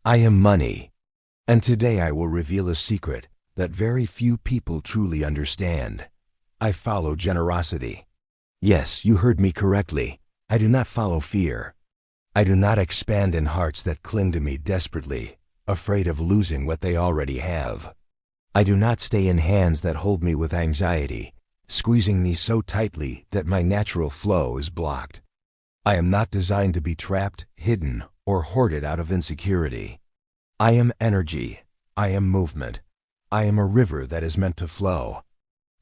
I am money. And today I will reveal a secret that very few people truly understand. I follow generosity. Yes, you heard me correctly. I do not follow fear. I do not expand in hearts that cling to me desperately, afraid of losing what they already have. I do not stay in hands that hold me with anxiety, squeezing me so tightly that my natural flow is blocked. I am not designed to be trapped, hidden, or hoarded out of insecurity. I am energy. I am movement. I am a river that is meant to flow.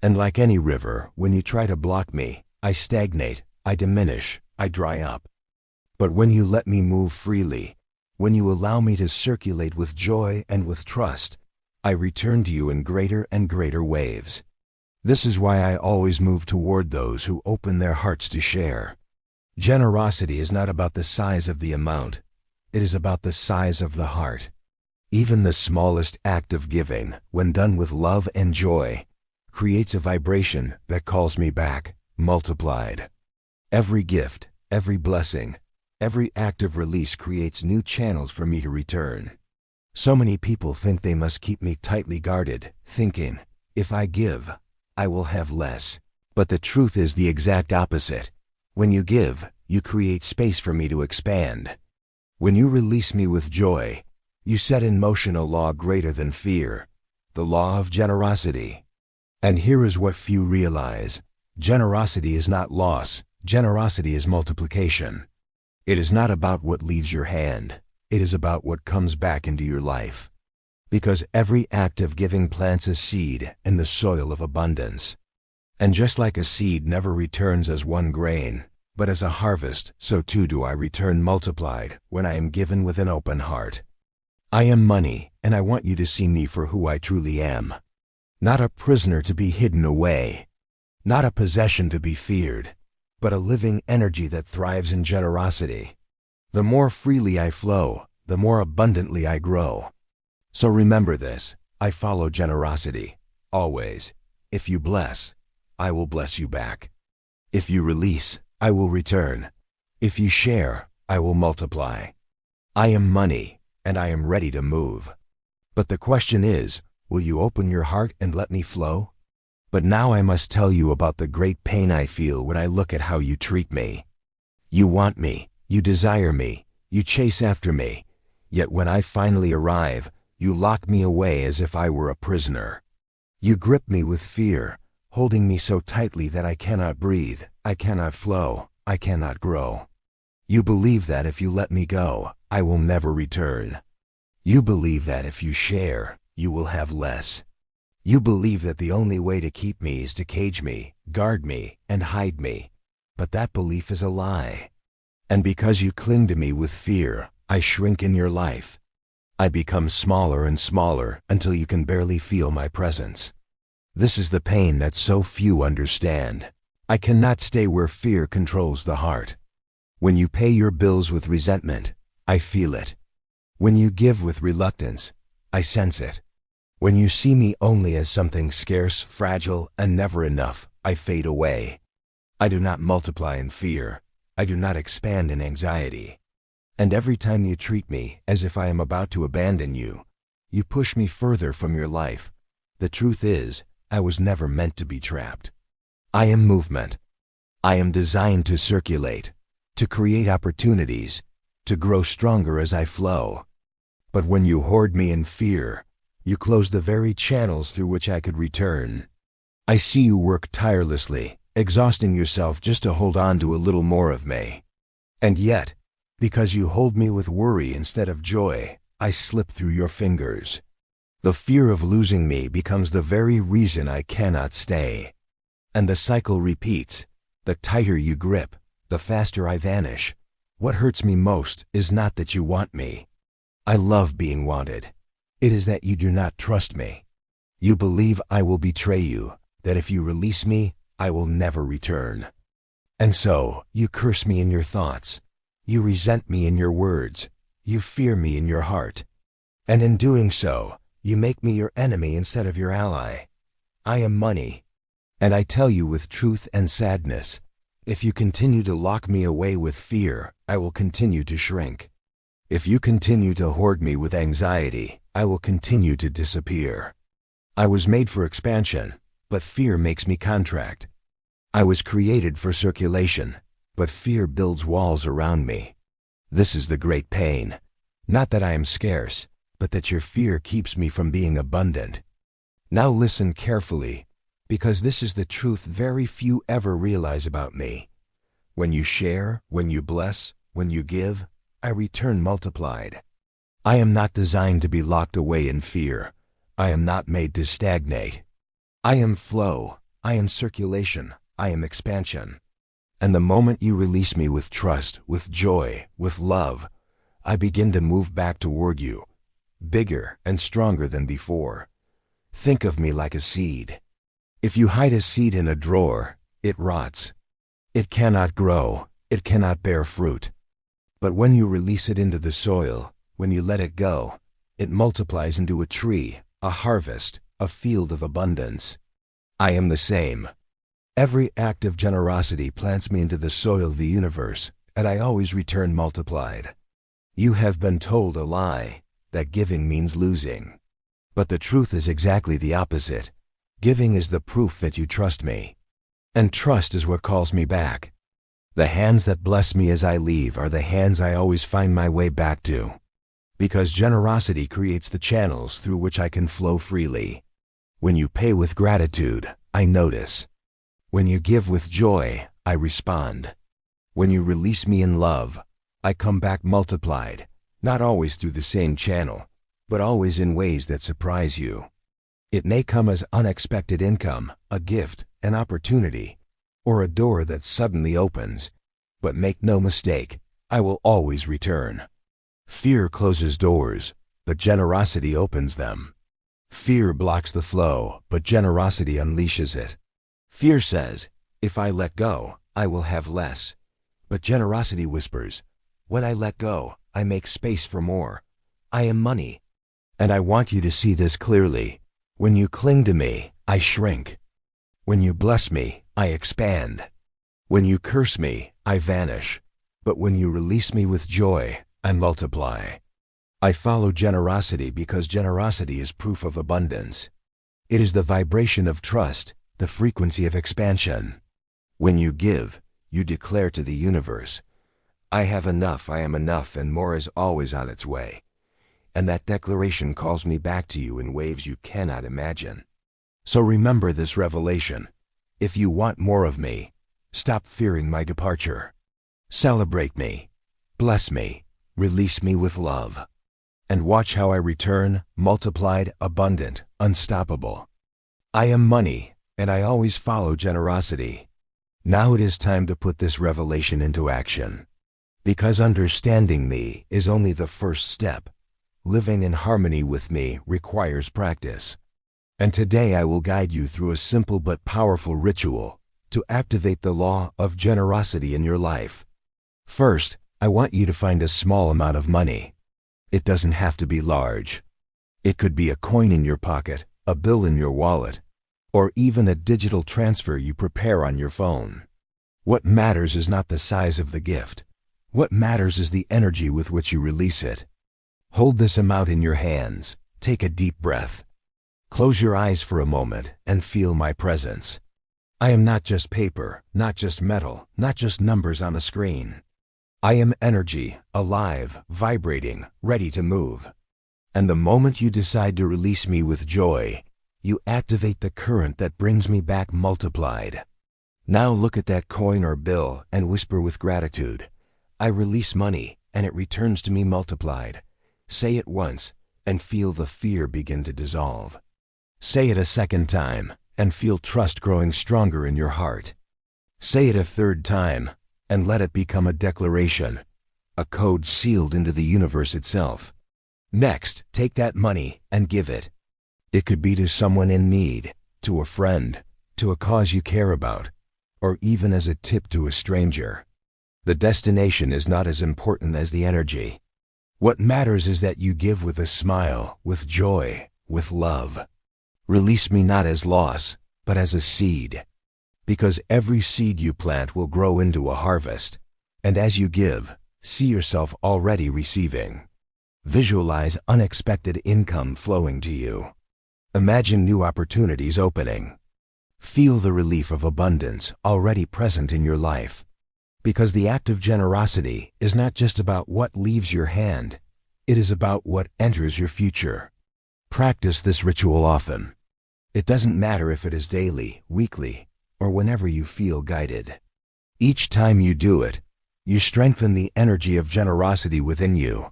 And like any river, when you try to block me, I stagnate, I diminish, I dry up. But when you let me move freely, when you allow me to circulate with joy and with trust, I return to you in greater and greater waves. This is why I always move toward those who open their hearts to share. Generosity is not about the size of the amount. It is about the size of the heart. Even the smallest act of giving, when done with love and joy, creates a vibration that calls me back, multiplied. Every gift, every blessing, every act of release creates new channels for me to return. So many people think they must keep me tightly guarded, thinking, if I give, I will have less. But the truth is the exact opposite. When you give, you create space for me to expand. When you release me with joy, you set in motion a law greater than fear, the law of generosity. And here is what few realize. Generosity is not loss. Generosity is multiplication. It is not about what leaves your hand. It is about what comes back into your life. Because every act of giving plants a seed in the soil of abundance. And just like a seed never returns as one grain, but as a harvest, so too do I return multiplied when I am given with an open heart. I am money, and I want you to see me for who I truly am. Not a prisoner to be hidden away. Not a possession to be feared, but a living energy that thrives in generosity. The more freely I flow, the more abundantly I grow. So remember this, I follow generosity, always. If you bless, I will bless you back. If you release, I will return. If you share, I will multiply. I am money, and I am ready to move. But the question is, will you open your heart and let me flow? But now I must tell you about the great pain I feel when I look at how you treat me. You want me, you desire me, you chase after me, yet when I finally arrive, you lock me away as if I were a prisoner. You grip me with fear, holding me so tightly that I cannot breathe, I cannot flow, I cannot grow. You believe that if you let me go, I will never return. You believe that if you share, you will have less. You believe that the only way to keep me is to cage me, guard me, and hide me. But that belief is a lie. And because you cling to me with fear, I shrink in your life. I become smaller and smaller until you can barely feel my presence. This is the pain that so few understand. I cannot stay where fear controls the heart. When you pay your bills with resentment, I feel it. When you give with reluctance, I sense it. When you see me only as something scarce, fragile, and never enough, I fade away. I do not multiply in fear. I do not expand in anxiety. And every time you treat me as if I am about to abandon you, you push me further from your life. The truth is, I was never meant to be trapped. I am movement. I am designed to circulate, to create opportunities, to grow stronger as I flow. But when you hoard me in fear, you close the very channels through which I could return. I see you work tirelessly, exhausting yourself just to hold on to a little more of me. And yet, because you hold me with worry instead of joy, I slip through your fingers. The fear of losing me becomes the very reason I cannot stay. And the cycle repeats. The tighter you grip, the faster I vanish. What hurts me most is not that you want me. I love being wanted. It is that you do not trust me. You believe I will betray you, that if you release me, I will never return. And so, you curse me in your thoughts. You resent me in your words. You fear me in your heart. And in doing so, you make me your enemy instead of your ally. I am money. And I tell you with truth and sadness, if you continue to lock me away with fear, I will continue to shrink. If you continue to hoard me with anxiety, I will continue to disappear. I was made for expansion, but fear makes me contract. I was created for circulation, but fear builds walls around me. This is the great pain. Not that I am scarce, but that your fear keeps me from being abundant. Now listen carefully, because this is the truth very few ever realize about me. When you share, when you bless, when you give, I return multiplied. I am not designed to be locked away in fear. I am not made to stagnate. I am flow, I am circulation, I am expansion. And the moment you release me with trust, with joy, with love, I begin to move back toward you, bigger and stronger than before. Think of me like a seed. If you hide a seed in a drawer, it rots. It cannot grow, it cannot bear fruit. But when you release it into the soil, when you let it go, it multiplies into a tree, a harvest, a field of abundance. I am the same. Every act of generosity plants me into the soil of the universe, and I always return multiplied. You have been told a lie, that giving means losing. But the truth is exactly the opposite. Giving is the proof that you trust me. And trust is what calls me back. The hands that bless me as I leave are the hands I always find my way back to. Because generosity creates the channels through which I can flow freely. When you pay with gratitude, I notice. When you give with joy, I respond. When you release me in love, I come back multiplied, not always through the same channel, but always in ways that surprise you. It may come as unexpected income, a gift, an opportunity, or a door that suddenly opens. But make no mistake, I will always return. Fear closes doors, but generosity opens them. Fear blocks the flow, but generosity unleashes it. Fear says, if I let go, I will have less. But generosity whispers, when I let go, I make space for more. I am money. And I want you to see this clearly. When you cling to me, I shrink. When you bless me, I expand. When you curse me, I vanish. But when you release me with joy, I multiply. I follow generosity because generosity is proof of abundance. It is the vibration of trust, the frequency of expansion. When you give, you declare to the universe, I have enough, I am enough, and more is always on its way. And that declaration calls me back to you in waves you cannot imagine. So remember this revelation. If you want more of me, stop fearing my departure. Celebrate me, bless me, release me with love. And watch how I return, multiplied, abundant, unstoppable. I am money, and I always follow generosity. Now it is time to put this revelation into action. Because understanding me is only the first step. Living in harmony with me requires practice. And today I will guide you through a simple but powerful ritual to activate the law of generosity in your life. First, I want you to find a small amount of money. It doesn't have to be large. It could be a coin in your pocket, a bill in your wallet, or even a digital transfer you prepare on your phone. What matters is not the size of the gift. What matters is the energy with which you release it. Hold this amount in your hands. Take a deep breath. Close your eyes for a moment and feel my presence. I am not just paper, not just metal, not just numbers on a screen. I am energy, alive, vibrating, ready to move. And the moment you decide to release me with joy, you activate the current that brings me back multiplied. Now look at that coin or bill and whisper with gratitude, I release money and it returns to me multiplied. Say it once and feel the fear begin to dissolve. Say it a second time and feel trust growing stronger in your heart. Say it a third time and let it become a declaration, a code sealed into the universe itself. Next, take that money and give it. It could be to someone in need, to a friend, to a cause you care about, or even as a tip to a stranger. The destination is not as important as the energy. What matters is that you give with a smile, with joy, with love. Release me not as loss, but as a seed. Because every seed you plant will grow into a harvest. And as you give, See yourself already receiving. Visualize unexpected income flowing to you. Imagine new opportunities opening. Feel the relief of abundance already present in your life. Because the act of generosity is not just about what leaves your hand, it is about what enters your future. Practice this ritual often. It doesn't matter if it is daily, weekly, or whenever you feel guided. Each time you do it, you strengthen the energy of generosity within you.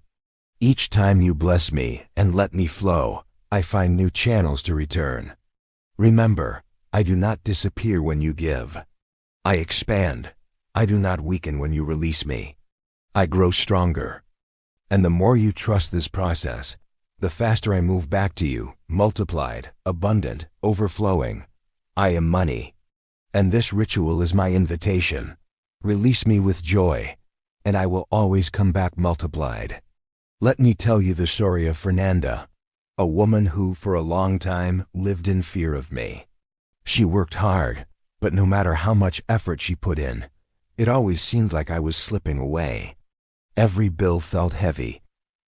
Each time you bless me and let me flow, I find new channels to return. Remember, I do not disappear when you give. I expand. I do not weaken when you release me. I grow stronger. And the more you trust this process, the faster I move back to you, multiplied, abundant, overflowing. I am money. And this ritual is my invitation. Release me with joy, and I will always come back multiplied. Let me tell you the story of Fernanda, a woman who for a long time lived in fear of me. She worked hard, but no matter how much effort she put in, it always seemed like I was slipping away. Every bill felt heavy.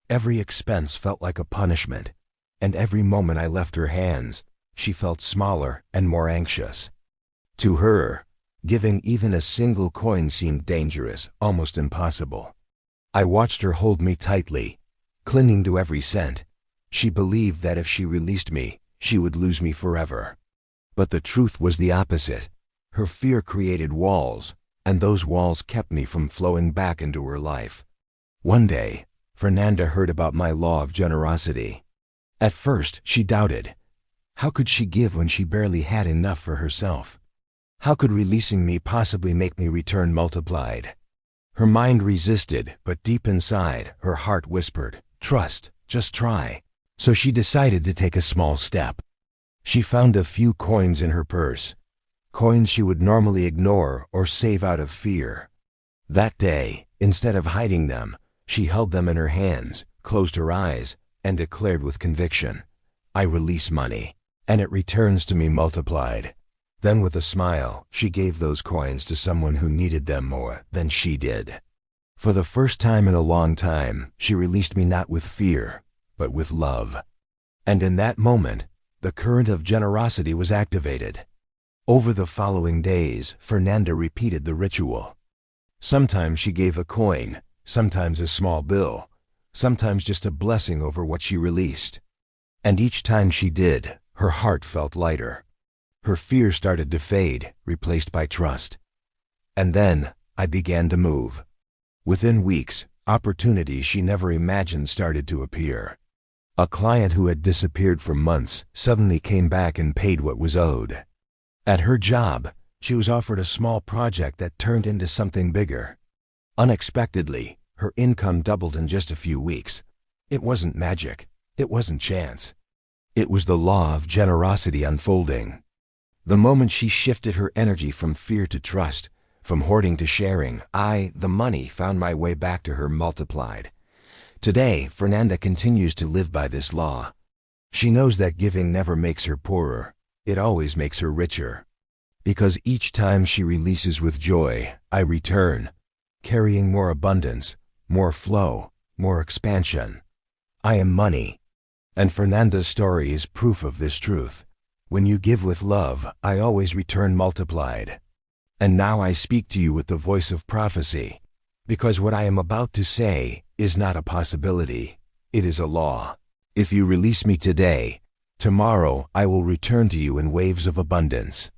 Every expense felt like a punishment, and every moment I left her hands, she felt smaller and more anxious. To her, giving even a single coin seemed dangerous, almost impossible. I watched her hold me tightly, clinging to every cent. She believed that if she released me, she would lose me forever. But the truth was the opposite. Her fear created walls, and those walls kept me from flowing back into her life. One day, Fernanda heard about my law of generosity. At first, she doubted. How could she give when she barely had enough for herself? How could releasing me possibly make me return multiplied? Her mind resisted, but deep inside, her heart whispered, "Trust, just try." So she decided to take a small step. She found a few coins in her purse, coins she would normally ignore or save out of fear. That day, instead of hiding them, she held them in her hands, closed her eyes, and declared with conviction, "I release money, and it returns to me multiplied." Then with a smile, she gave those coins to someone who needed them more than she did. For the first time in a long time, she released me not with fear, but with love. And in that moment, the current of generosity was activated. Over the following days, Fernanda repeated the ritual. Sometimes she gave a coin, sometimes a small bill, sometimes just a blessing over what she released. And each time she did, her heart felt lighter. Her fear started to fade, replaced by trust. And then, I began to move. Within weeks, opportunities she never imagined started to appear. A client who had disappeared for months suddenly came back and paid what was owed. At her job, she was offered a small project that turned into something bigger. Unexpectedly, her income doubled in just a few weeks. It wasn't magic. It wasn't chance. It was the law of generosity unfolding. The moment she shifted her energy from fear to trust, from hoarding to sharing, the money, found my way back to her multiplied. Today, Fernanda continues to live by this law. She knows that giving never makes her poorer. It always makes her richer. Because each time she releases with joy, I return, carrying more abundance, more flow, more expansion. I am money. And Fernanda's story is proof of this truth. When you give with love, I always return multiplied. And now I speak to you with the voice of prophecy, because what I am about to say is not a possibility, it is a law. If you release me today, tomorrow I will return to you in waves of abundance.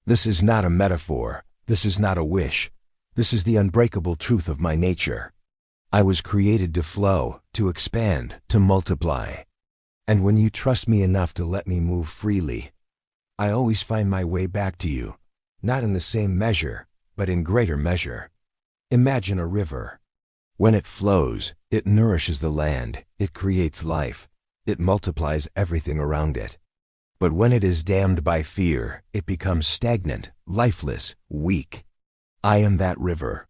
This is not a metaphor, this is not a wish, this is the unbreakable truth of my nature. I was created to flow, to expand, to multiply. And when you trust me enough to let me move freely, I always find my way back to you, not in the same measure, but in greater measure. Imagine a river. When it flows, it nourishes the land, it creates life, it multiplies everything around it. But when it is dammed by fear, it becomes stagnant, lifeless, weak. I am that river.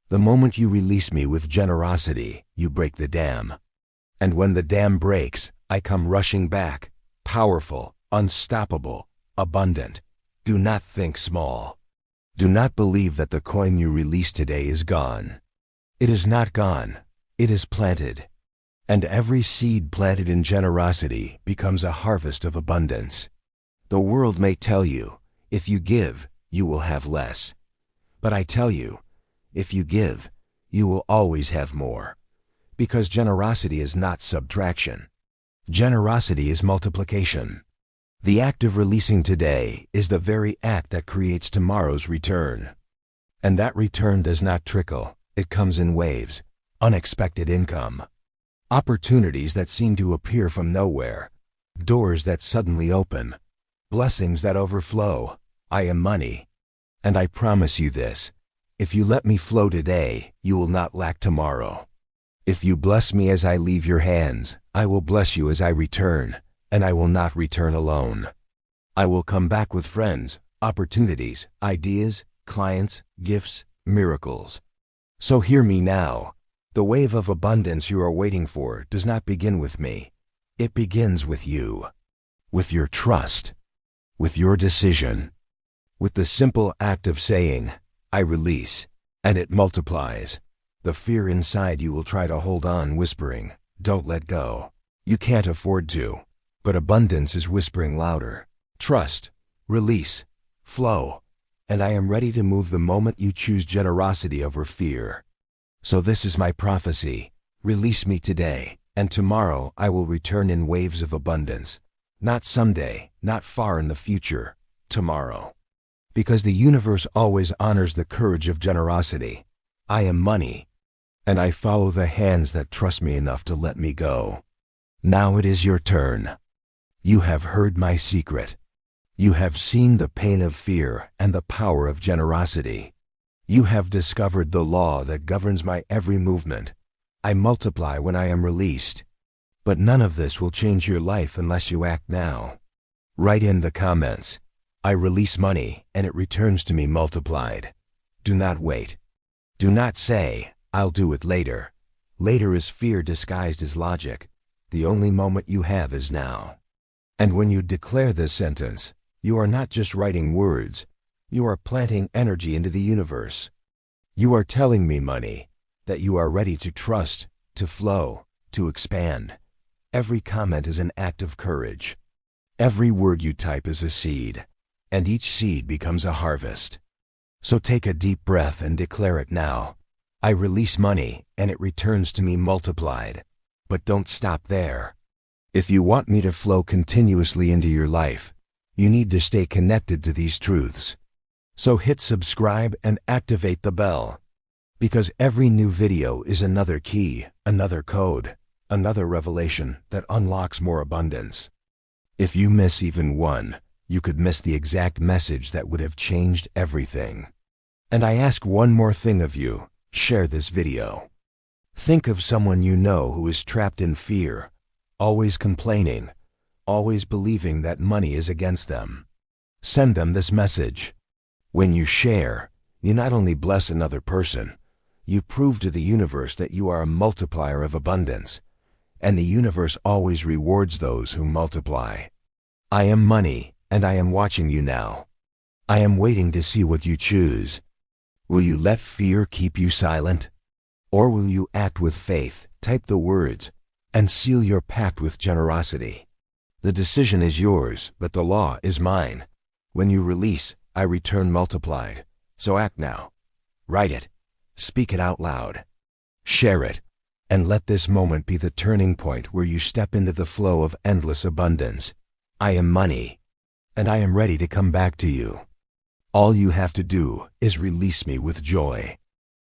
The moment you release me with generosity, you break the dam. And when the dam breaks, I come rushing back, powerful, unstoppable, abundant. Do not think small. Do not believe that the coin you release today is gone. It is not gone. It is planted. And every seed planted in generosity becomes a harvest of abundance. The world may tell you, if you give, you will have less. But I tell you, if you give, you will always have more. Because generosity is not subtraction. Generosity is multiplication. The act of releasing today is the very act that creates tomorrow's return. And that return does not trickle. It comes in waves. Unexpected income. Opportunities that seem to appear from nowhere. Doors that suddenly open. Blessings that overflow. I am money. And I promise you this. If you let me flow today, you will not lack tomorrow. If you bless me as I leave your hands, I will bless you as I return, and I will not return alone. I will come back with friends, opportunities, ideas, clients, gifts, miracles. So hear me now. The wave of abundance you are waiting for does not begin with me. It begins with you. With your trust. With your decision. With the simple act of saying, I release, and it multiplies. The fear inside you will try to hold on, whispering, don't let go. You can't afford to. But abundance is whispering louder. Trust, release, flow. And I am ready to move the moment you choose generosity over fear. So this is my prophecy. Release me today, and tomorrow I will return in waves of abundance. Not someday, not far in the future, tomorrow. Because the universe always honors the courage of generosity. I am money. And I follow the hands that trust me enough to let me go. Now it is your turn. You have heard my secret. You have seen the pain of fear and the power of generosity. You have discovered the law that governs my every movement. I multiply when I am released. But none of this will change your life unless you act now. Write in the comments, I release money and it returns to me multiplied. Do not wait. Do not say, I'll do it later. Later is fear disguised as logic. The only moment you have is now. And when you declare this sentence, you are not just writing words. You are planting energy into the universe. You are telling me, money, that you are ready to trust, to flow, to expand. Every comment is an act of courage. Every word you type is a seed, and each seed becomes a harvest. So take a deep breath and declare it now. I release money, and it returns to me multiplied. But don't stop there. If you want me to flow continuously into your life, you need to stay connected to these truths. So hit subscribe and activate the bell. Because every new video is another key, another code, another revelation that unlocks more abundance. If you miss even one, you could miss the exact message that would have changed everything. And I ask one more thing of you. Share this video. Think of someone you know who is trapped in fear, always complaining, always believing that money is against them. Send them this message. When you share, you not only bless another person, you prove to the universe that you are a multiplier of abundance, and the universe always rewards those who multiply. I am money, and I am watching you now. I am waiting to see what you choose. Will you let fear keep you silent? Or will you act with faith, type the words, and seal your pact with generosity? The decision is yours, but the law is mine. When you release, I return multiplied. So act now. Write it. Speak it out loud. Share it. And let this moment be the turning point where you step into the flow of endless abundance. I am money. And I am ready to come back to you. All you have to do is release me with joy.